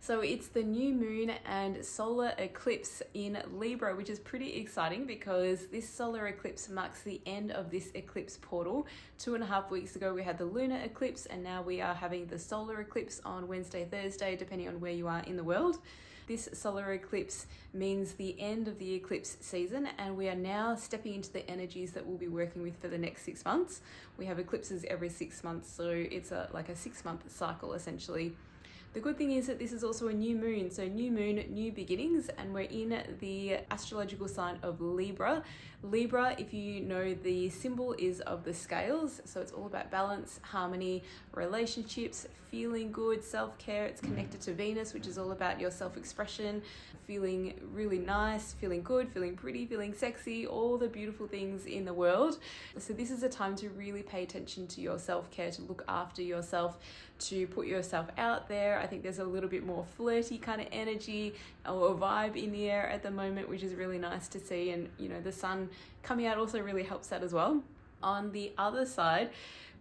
So it's the new moon and solar eclipse in Libra, which is pretty exciting because this solar eclipse marks the end of this eclipse portal. 2.5 weeks ago, we had the lunar eclipse, and now we are having the solar eclipse on Wednesday, Thursday, depending on where you are in the world. This solar eclipse means the end of the eclipse season, and we are now stepping into the energies that we'll be working with for the next 6 months. We have eclipses every 6 months, so it's like a 6-month cycle essentially. The good thing is that this is also a new moon, so new moon, new beginnings, and we're in the astrological sign of Libra. Libra, if you know, the symbol is of the scales, so it's all about balance, harmony, relationships, feeling good, self-care. It's connected to Venus, which is all about your self-expression, feeling really nice, feeling good, feeling pretty, feeling sexy, all the beautiful things in the world. So this is a time to really pay attention to your self-care, to look after yourself, to put yourself out there. I think there's a little bit more flirty kind of energy or vibe in the air at the moment, which is really nice to see. And you know, the sun coming out also really helps that as well. On the other side,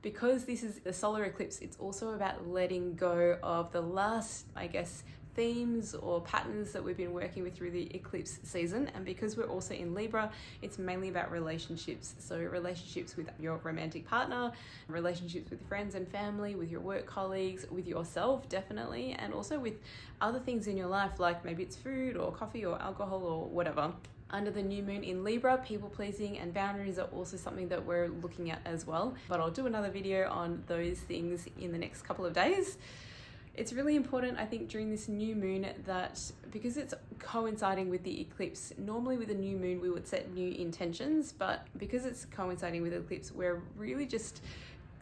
because this is the solar eclipse, it's also about letting go of the last, I guess, themes or patterns that we've been working with through the eclipse season. And because we're also in Libra, it's mainly about relationships. So relationships with your romantic partner, relationships with friends and family, with your work colleagues, with yourself definitely, and also with other things in your life, like maybe it's food or coffee or alcohol or whatever. Under the new moon in Libra, people pleasing and boundaries are also something that we're looking at as well. But I'll do another video on those things in the next couple of days. It's really important, I think, during this new moon that because it's coinciding with the eclipse, normally with a new moon we would set new intentions, but because it's coinciding with the eclipse, we're really just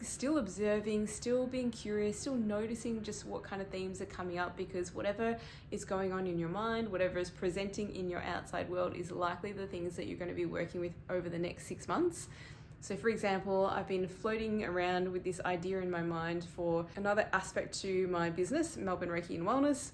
still observing, still being curious, still noticing just what kind of themes are coming up, because whatever is going on in your mind, whatever is presenting in your outside world is likely the things that you're going to be working with over the next 6 months. So for example, I've been floating around with this idea in my mind for another aspect to my business, Melbourne Reiki Wellness.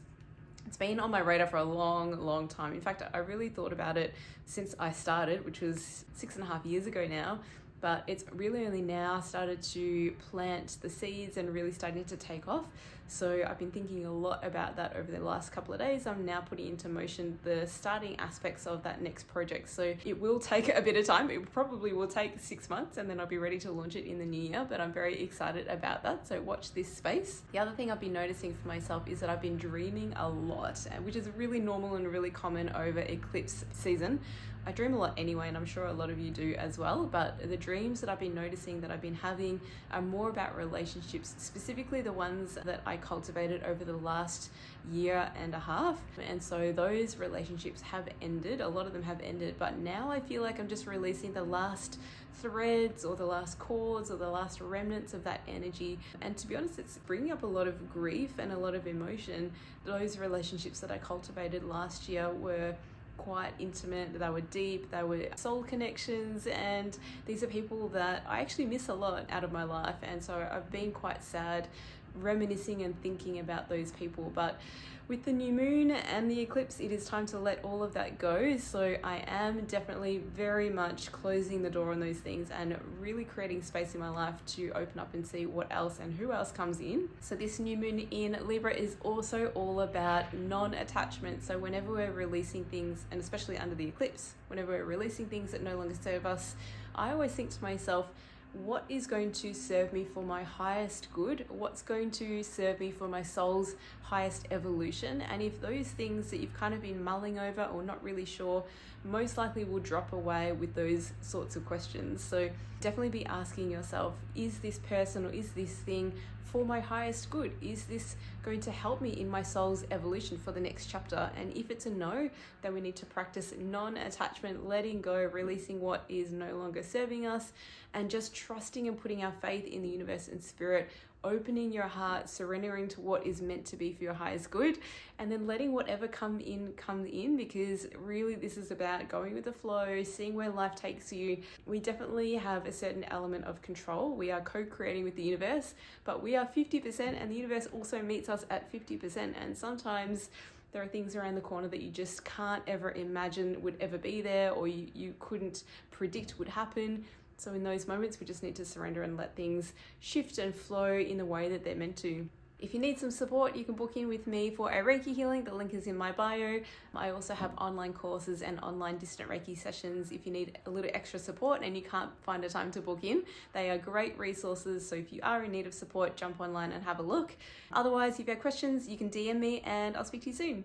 It's been on my radar for a long time. In fact, I really thought about it since I started, which was 6.5 years ago now. But it's really only now started to plant the seeds and really starting to take off. So I've been thinking a lot about that over the last couple of days. I'm now putting into motion the starting aspects of that next project. So it will take a bit of time. It probably will take 6 months and then I'll be ready to launch it in the new year, but I'm very excited about that. So watch this space. The other thing I've been noticing for myself is that I've been dreaming a lot, which is really normal and really common over eclipse season. I dream a lot anyway, and I'm sure a lot of you do as well, but the dreams that I've been noticing that I've been having are more about relationships, specifically the ones that I cultivated over the last 1.5 years. And so those relationships have ended, a lot of them have ended, but now I feel like I'm just releasing the last threads or the last cords or the last remnants of that energy. And to be honest, it's bringing up a lot of grief and a lot of emotion. Those relationships that I cultivated last year were quite intimate, they were deep, they were soul connections, and these are people that I actually miss a lot out of my life. And so I've been quite sad reminiscing and thinking about those people. But with the new moon and the eclipse, it is time to let all of that go. So I am definitely very much closing the door on those things and really creating space in my life to open up and see what else and who else comes in. So this new moon in Libra is also all about non-attachment. So whenever we're releasing things, and especially under the eclipse, whenever we're releasing things that no longer serve us, I always think to myself, what is going to serve me for my highest good? What's going to serve me for my soul's highest evolution? And if those things that you've kind of been mulling over or not really sure, most likely will drop away with those sorts of questions. So definitely be asking yourself, is this person or is this thing for my highest good? Is this going to help me in my soul's evolution for the next chapter? And if it's a no, then we need to practice non-attachment, letting go, releasing what is no longer serving us, and just trusting and putting our faith in the universe and spirit, opening your heart, surrendering to what is meant to be for your highest good, and then letting whatever come in, because really this is about going with the flow, seeing where life takes you. We definitely have a certain element of control. We are co-creating with the universe, but we are 50% and the universe also meets us at 50%. And sometimes there are things around the corner that you just can't ever imagine would ever be there, or you couldn't predict would happen. So in those moments, we just need to surrender and let things shift and flow in the way that they're meant to. If you need some support, you can book in with me for a Reiki healing. The link is in my bio. I also have online courses and online distant Reiki sessions if you need a little extra support and you can't find a time to book in. They are great resources, so if you are in need of support, jump online and have a look. Otherwise, if you have questions, you can DM me and I'll speak to you soon.